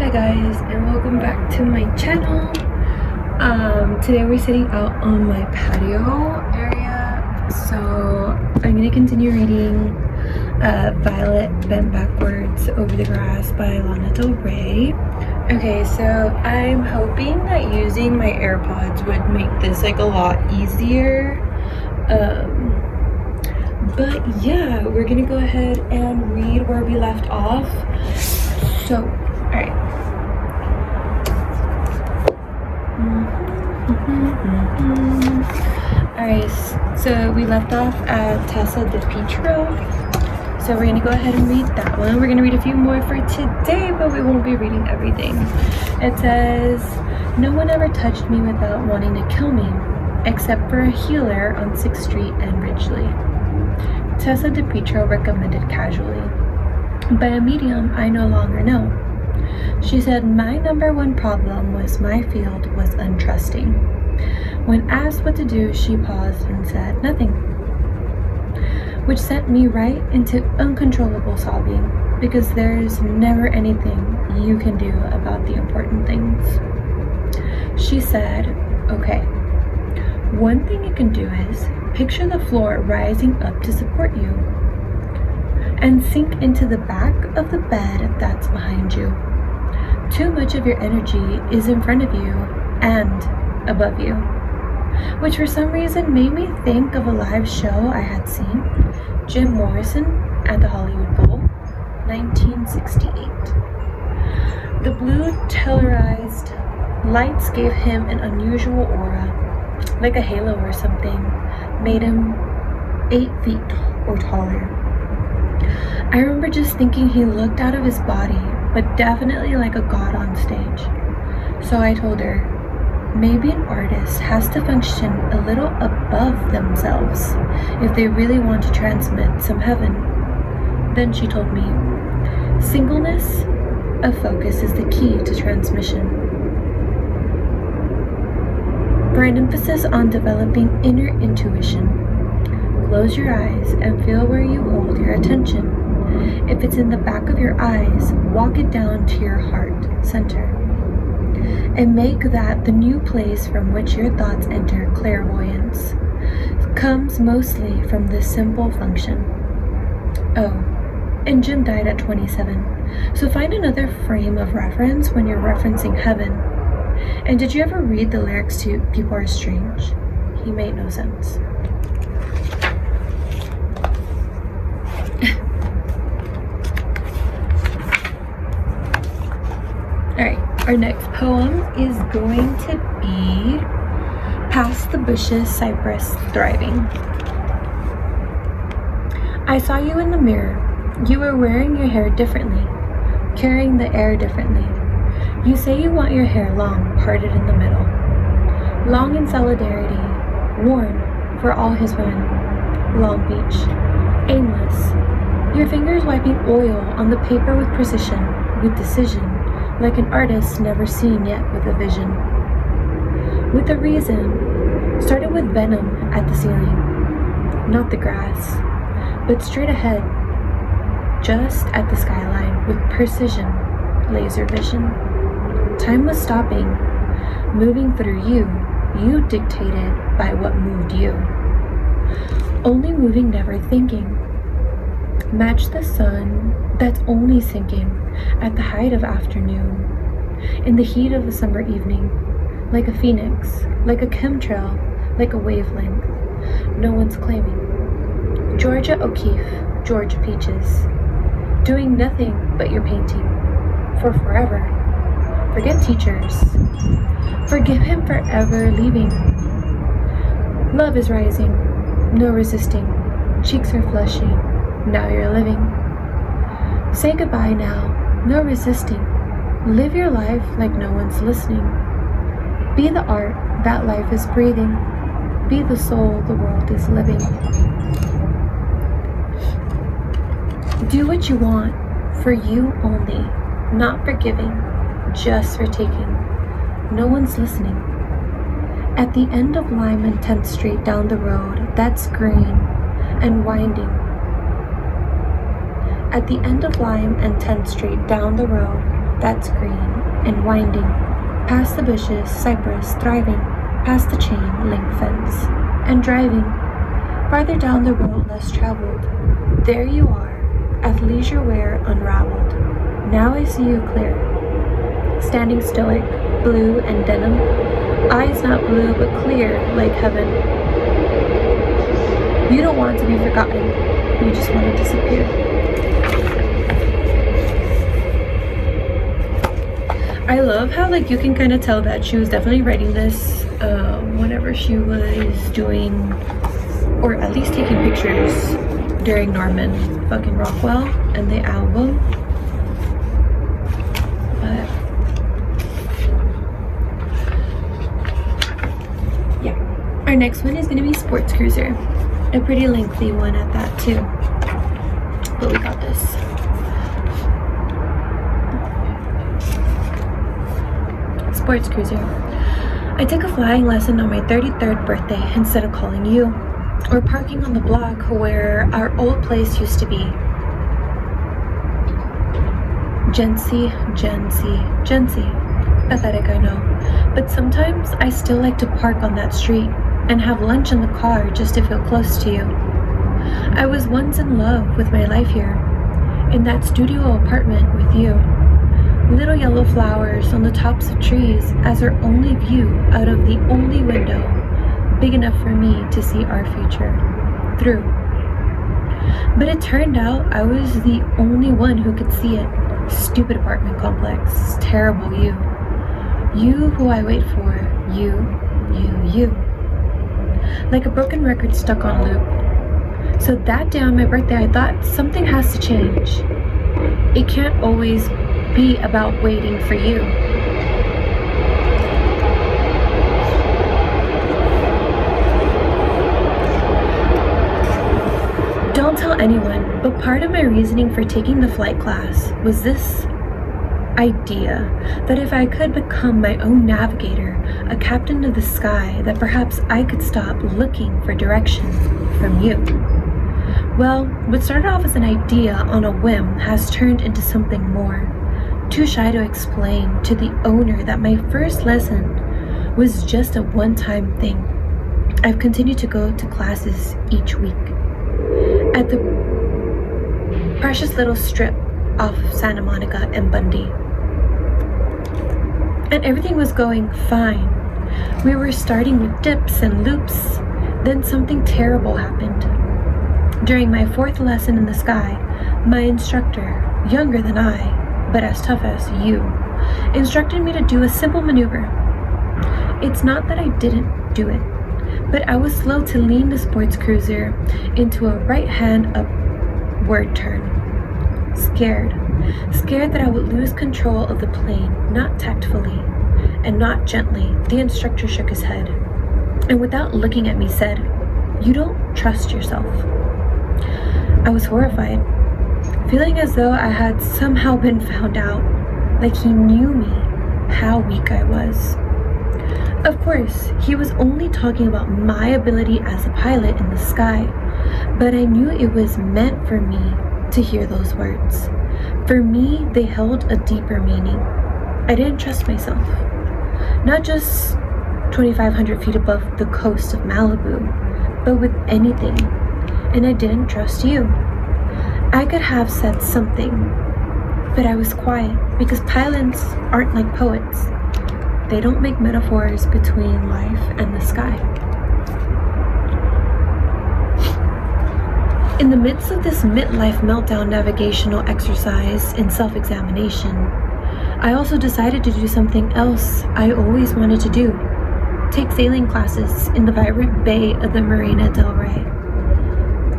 Hi guys, and welcome back to my channel. Today we're sitting out on my patio area, so I'm gonna continue reading Violet Bent Backwards Over the Grass by Lana Del Rey. Okay, so I'm hoping that using my AirPods would make this like a lot easier. But yeah, we're gonna go ahead and read where we left off. So, alright. Alright, so we left off at Tessa de Pietro. So we're gonna go ahead and read that one. We're gonna read a few more for today, but we won't be reading everything. It says, "No one ever touched me without wanting to kill me, except for a healer on 6th Street and Ridgely." Tessa de Pietro recommended casually. "By a medium I no longer know." She said, "My number one problem was my field was untrusting." When asked what to do, she paused and said, "Nothing." Which sent me right into uncontrollable sobbing, because there is never anything you can do about the important things. She said, "Okay, one thing you can do is picture the floor rising up to support you, and sink into the back of the bed that's behind you. Too much of your energy is in front of you and above you." Which for some reason made me think of a live show I had seen, Jim Morrison at the Hollywood Bowl, 1968. The blue televised lights gave him an unusual aura, like a halo or something, made him 8 feet or taller. I remember just thinking he looked out of his body, but definitely like a god on stage. So I told her, maybe an artist has to function a little above themselves if they really want to transmit some heaven. Then she told me, singleness of focus is the key to transmission. For an emphasis on developing inner intuition, close your eyes and feel where you hold your attention. If it's in the back of your eyes, walk it down to your heart center, and make that the new place from which your thoughts enter. Clairvoyance comes mostly from this simple function. Oh, and Jim died at 27, so find another frame of reference when you're referencing heaven. And did you ever read the lyrics to People Are Strange? He made no sense. Alright, our next poem is going to be Past the Bushes, Cypress Thriving. I saw you in the mirror. You were wearing your hair differently, carrying the air differently. You say you want your hair long, parted in the middle. Long in solidarity, worn for all his women. Long Beach, aimless. Your fingers wiping oil on the paper with precision, with decision, like an artist never seen yet with a vision. With a reason, started with venom at the ceiling. Not the grass, but straight ahead, just at the skyline with precision, laser vision. Time was stopping, moving through you. You dictated by what moved you. Only moving, never thinking. Match the sun that's only sinking at the height of afternoon, in the heat of a summer evening, like a phoenix, like a chemtrail, like a wavelength. No one's claiming. Georgia O'Keeffe, Georgia Peaches, doing nothing but your painting, for forever. Forget teachers. Forgive him forever leaving. Love is rising, no resisting. Cheeks are flushing, now you're living. Say goodbye now, no resisting. Live your life like no one's listening. Be the art that life is breathing. Be the soul the world is living. Do what you want, for you only, not for giving, just for taking. No one's listening. At the end of Lime and 10th Street down the road, that's green and winding. At the end of Lime and 10th Street down the road, that's green and winding, past the bushes, cypress thriving, past the chain link fence, and driving farther down the road less traveled. There you are, athleisure wear unraveled. Now I see you clear, standing stoic, blue and denim, eyes not blue but clear like heaven. You don't want to be forgotten, you just want to disappear. I love how you can kind of tell that she was definitely writing this whenever she was doing, or at least taking pictures during Norman fucking Rockwell and the album. But yeah, our next one is going to be Sports Cruiser, a pretty lengthy one at that too, but we got this. Sports Cruiser. I took a flying lesson on my 33rd birthday instead of calling you, or parking on the block where our old place used to be. Gency. Pathetic, I know. But sometimes I still like to park on that street and have lunch in the car just to feel close to you. I was once in love with my life here, in that studio apartment with you. Little yellow flowers on the tops of trees as our only view out of the only window big enough for me to see our future through. But it turned out I was the only one who could see it. Stupid apartment complex, terrible you. You who I wait for, you. Like a broken record stuck on loop. So that day on my birthday I thought something has to change. It can't always be about waiting for you. Don't tell anyone, but part of my reasoning for taking the flight class was this idea that if I could become my own navigator, a captain of the sky, that perhaps I could stop looking for direction from you. Well, what started off as an idea on a whim has turned into something more. Too shy to explain to the owner that my first lesson was just a one-time thing. I've continued to go to classes each week at the precious little strip off Santa Monica and Bundy. And everything was going fine. We were starting with dips and loops, then something terrible happened. During my fourth lesson in the sky, my instructor, younger than I, but as tough as you, instructed me to do a simple maneuver. It's not that I didn't do it, but I was slow to lean the sports cruiser into a right-hand upward turn. Scared that I would lose control of the plane, not tactfully and not gently. The instructor shook his head and without looking at me said, "You don't trust yourself." I was horrified, feeling as though I had somehow been found out, like he knew me, how weak I was. Of course, he was only talking about my ability as a pilot in the sky, but I knew it was meant for me to hear those words. For me, they held a deeper meaning. I didn't trust myself, not just 2,500 feet above the coast of Malibu, but with anything, and I didn't trust you. I could have said something, but I was quiet because pilots aren't like poets. They don't make metaphors between life and the sky. In the midst of this midlife meltdown navigational exercise in self-examination, I also decided to do something else I always wanted to do. Take sailing classes in the vibrant bay of the Marina Del Rey.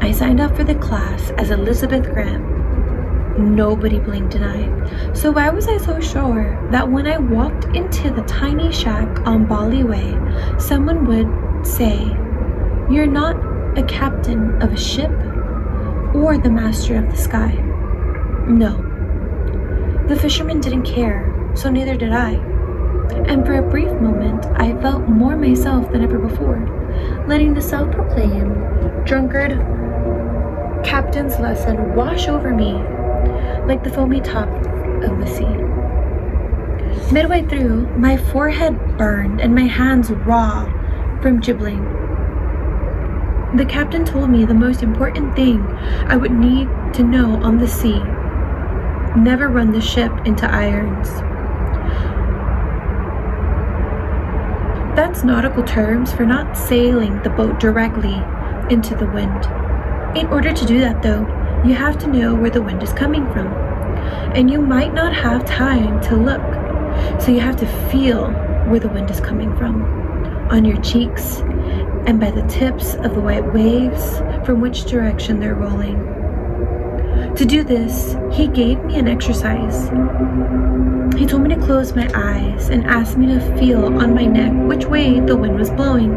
I signed up for the class as Elizabeth Grant. Nobody blinked an eye. So why was I so sure that when I walked into the tiny shack on Bali Way, someone would say, "You're not a captain of a ship or the master of the sky"? No. The fisherman didn't care, so neither did I. And for a brief moment, I felt more myself than ever before, letting the self-proclaimed drunkard captain's lesson wash over me like the foamy top of the sea. Midway through, my forehead burned and my hands raw from gibbling. The captain told me the most important thing I would need to know on the sea: never run the ship into irons. That's nautical terms for not sailing the boat directly into the wind. In order to do that, though, you have to know where the wind is coming from. And you might not have time to look, so you have to feel where the wind is coming from, on your cheeks and by the tips of the white waves from which direction they're rolling. To do this, he gave me an exercise. He told me to close my eyes and asked me to feel on my neck which way the wind was blowing.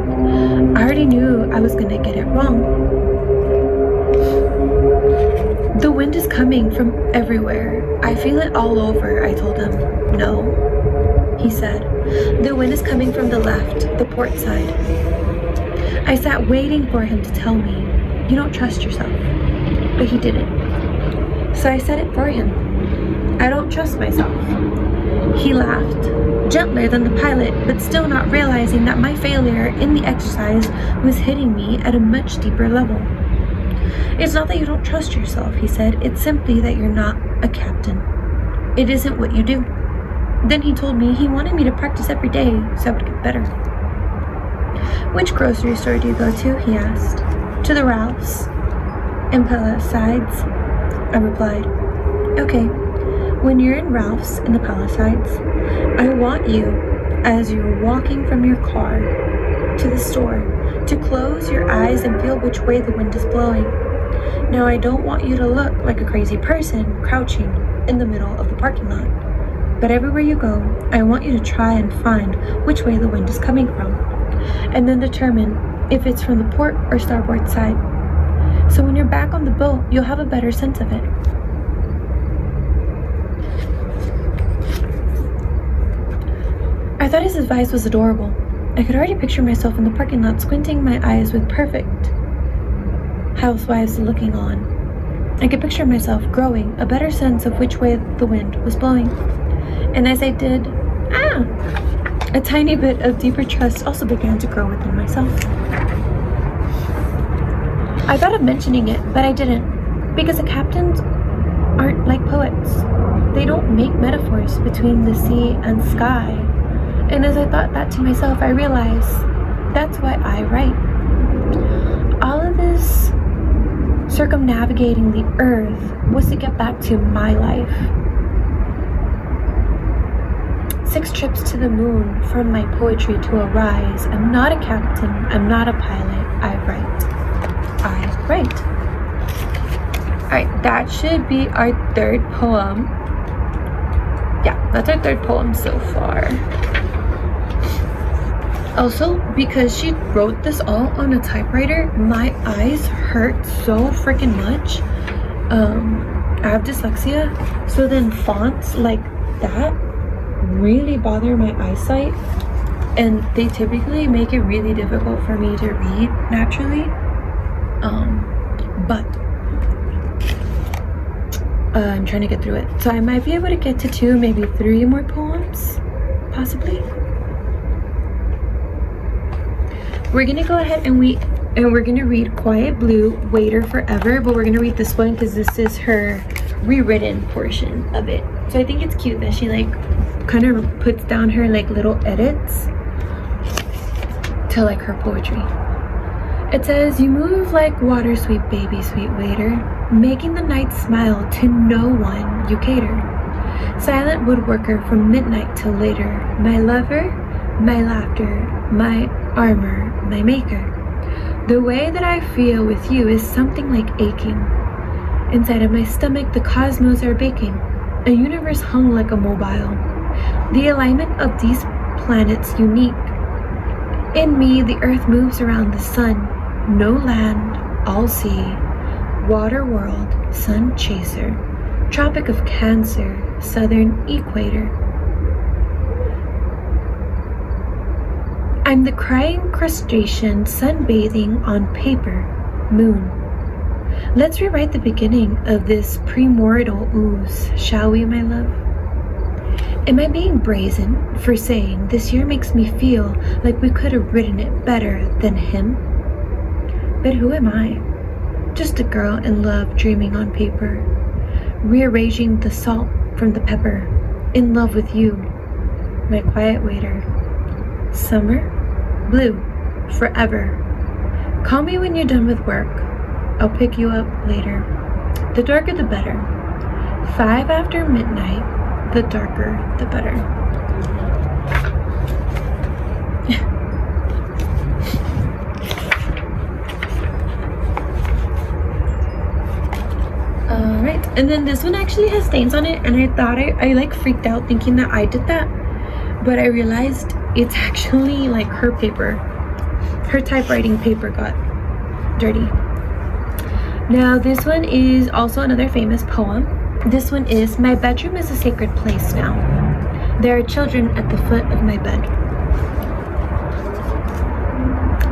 I already knew I was going to get it wrong. The wind is coming from everywhere. I feel it all over, I told him. No, he said. The wind is coming from the left, the port side. I sat waiting for him to tell me, you don't trust yourself. But he didn't. So I said it for him. I don't trust myself. He laughed, gentler than the pilot, but still not realizing that my failure in the exercise was hitting me at a much deeper level. It's not that you don't trust yourself, he said. It's simply that you're not a captain. It isn't what you do. Then he told me he wanted me to practice every day so I would get better. Which grocery store do you go to? He asked. To the Ralph's in Palisades, I replied. Okay, when you're in Ralph's in the Palisades, I want you, as you're walking from your car to the store, to close your eyes and feel which way the wind is blowing. Now, I don't want you to look like a crazy person crouching in the middle of the parking lot. But everywhere you go, I want you to try and find which way the wind is coming from, and then determine if it's from the port or starboard side. So when you're back on the boat, you'll have a better sense of it. I thought his advice was adorable. I could already picture myself in the parking lot squinting my eyes with perfect housewives looking on. I could picture myself growing a better sense of which way the wind was blowing. And as I did, a tiny bit of deeper trust also began to grow within myself. I thought of mentioning it, but I didn't, because the captains aren't like poets. They don't make metaphors between the sea and sky. And as I thought that to myself, I realized that's why I write. All of this circumnavigating the earth was to get back to my life. 6 trips to the moon from my poetry to arise. I'm not a captain, I'm not a pilot, I write. Alright, that should be our 3rd poem. Yeah, that's our 3rd poem so far. Also, because she wrote this all on a typewriter, my eyes hurt so freaking much. I have dyslexia, so then fonts like that really bother my eyesight, and they typically make it really difficult for me to read naturally. But I'm trying to get through it, so I might be able to get to 2, maybe 3 more poems, possibly. We're gonna go ahead and we're gonna read Quiet Blue, Waiter Forever, but we're gonna read this one because this is her rewritten portion of it. So I think it's cute that she like kind of puts down her like little edits to like her poetry. It says, you move like water, sweet baby, sweet waiter, making the night smile to no one you cater. Silent woodworker from midnight till later, my lover, my laughter, my armor, my maker. The way that I feel with you is something like aching. Inside of my stomach, the cosmos are baking, a universe hung like a mobile. The alignment of these planets unique. In me, the earth moves around the sun. No land, all sea. Water world, sun chaser. Tropic of Cancer, southern equator. I'm the crying crustacean sunbathing on paper, moon. Let's rewrite the beginning of this primordial ooze, shall we, my love? Am I being brazen for saying this year makes me feel like we could have written it better than him? But who am I? Just a girl in love dreaming on paper, rearranging the salt from the pepper, in love with you, my quiet waiter. Summer, blue, forever. Call me when you're done with work. I'll pick you up later. The darker the better. 5 after midnight, the darker the better. Alright, and then this one actually has stains on it, and I thought I like freaked out thinking that I did that, but I realized it's actually like her paper. Her typewriting paper got dirty. Now this one is also another famous poem. This one is, my bedroom is a sacred place now. There are children at the foot of my bed.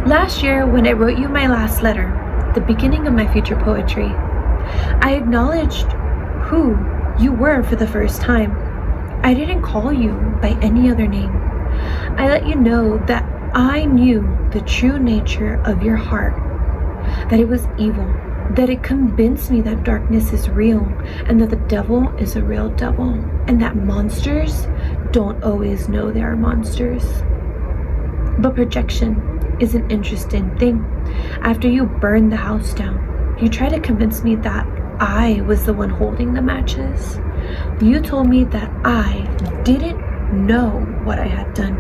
Last year, when I wrote you my last letter, the beginning of my future poetry, I acknowledged who you were for the first time. I didn't call you by any other name. I let you know that I knew the true nature of your heart, that it was evil, that it convinced me that darkness is real, and that the devil is a real devil, and that monsters don't always know they are monsters. But projection is an interesting thing. After you burned the house down, you tried to convince me that I was the one holding the matches. You told me that I didn't know what I had done.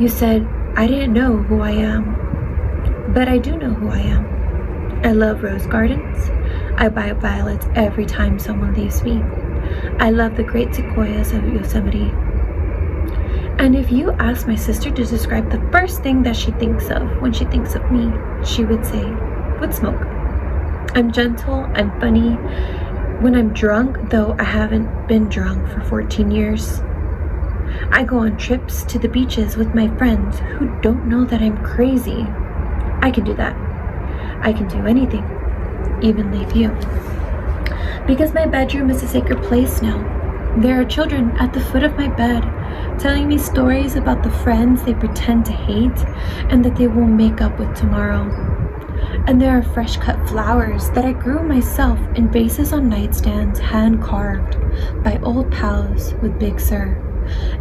You said I didn't know who I am, but I do know who I am. I love rose gardens. I buy violets every time someone leaves me. I love the great sequoias of Yosemite. And if you ask my sister to describe the first thing that she thinks of when she thinks of me, she would say, wood smoke. I'm gentle, I'm funny. When I'm drunk, though I haven't been drunk for 14 years. I go on trips to the beaches with my friends who don't know that I'm crazy. I can do that. I can do anything, even leave you. Because my bedroom is a sacred place now. There are children at the foot of my bed telling me stories about the friends they pretend to hate and that they will make up with tomorrow. And there are fresh cut flowers that I grew myself in vases on nightstands hand carved by old pals with Big Sir.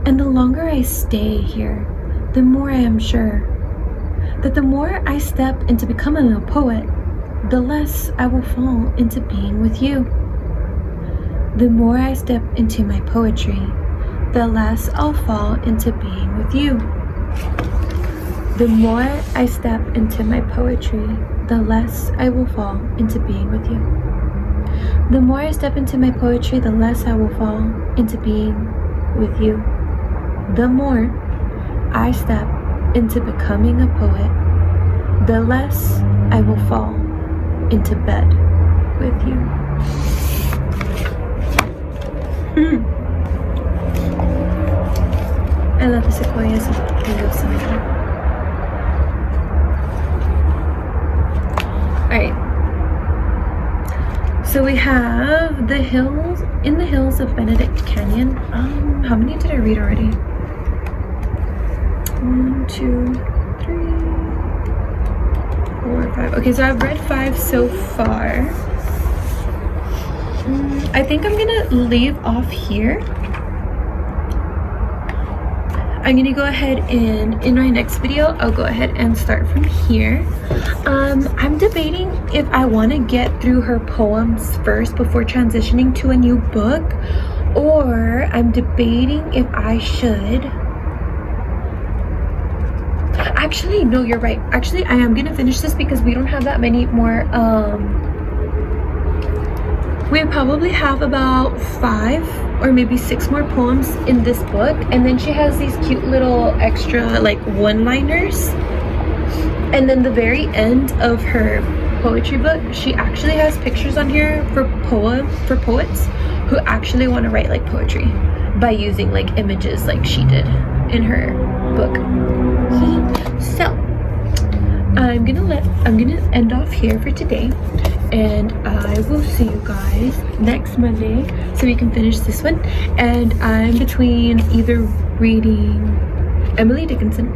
And the longer I stay here, the more I am sure that the more I step into becoming a poet, the less I will fall into being with you. The more I step into my poetry, the less I'll fall into being with you. The more I step into my poetry, the less I will fall into being with you. The more I step into my poetry, the less I will fall into being with you. The more I step into becoming a poet, the less I will fall into bed with you. I love the sequoias of Yosemite. Alright, so we have the hills, in the hills of Benedict Canyon. How many did I read already? 1, 2, 3, 4, 5. Okay, so I've read 5 so far. I think I'm gonna leave off here. I'm gonna go ahead and in my next video I'll go ahead and start from here. I'm debating if I want to get through her poems first before transitioning to a new book, or I'm debating if I should. Actually, no, you're right. Actually, I am gonna finish this because we don't have that many more. We probably have about 5 or maybe 6 more poems in this book, and then she has these cute little extra like one-liners. And then the very end of her poetry book, she actually has pictures on here for poets who actually want to write like poetry by using like images like she did in her book. So I'm gonna end off here for today. and I will see you guys next Monday so we can finish this one. And I'm between either reading Emily Dickinson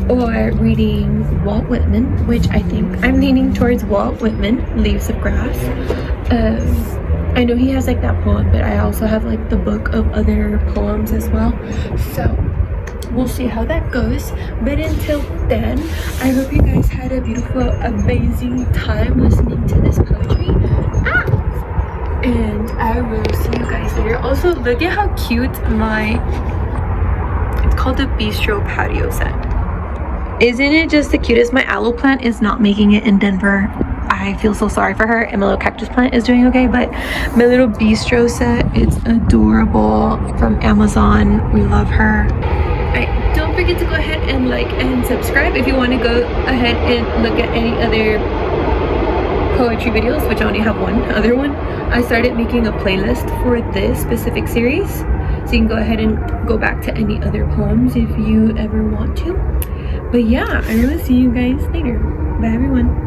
or reading Walt Whitman, which I think I'm leaning towards Walt Whitman, Leaves of Grass. I know he has like that poem, but I also have like the book of other poems as well, so we'll see how that goes. But until then, I hope you guys had a beautiful, amazing time listening to this poetry. And I will see you guys later. Also, look at how cute it's called the Bistro patio set. Isn't it just the cutest? My aloe plant is not making it in Denver. I feel so sorry for her. And my little cactus plant is doing okay, but my little bistro set, it's adorable, from Amazon. We love her. Alright, don't forget to go ahead and like and subscribe if you want to go ahead and look at any other poetry videos, which I only have one other one. I started making a playlist for this specific series, so you can go ahead and go back to any other poems if you ever want to. But yeah, I will see you guys later. Bye everyone.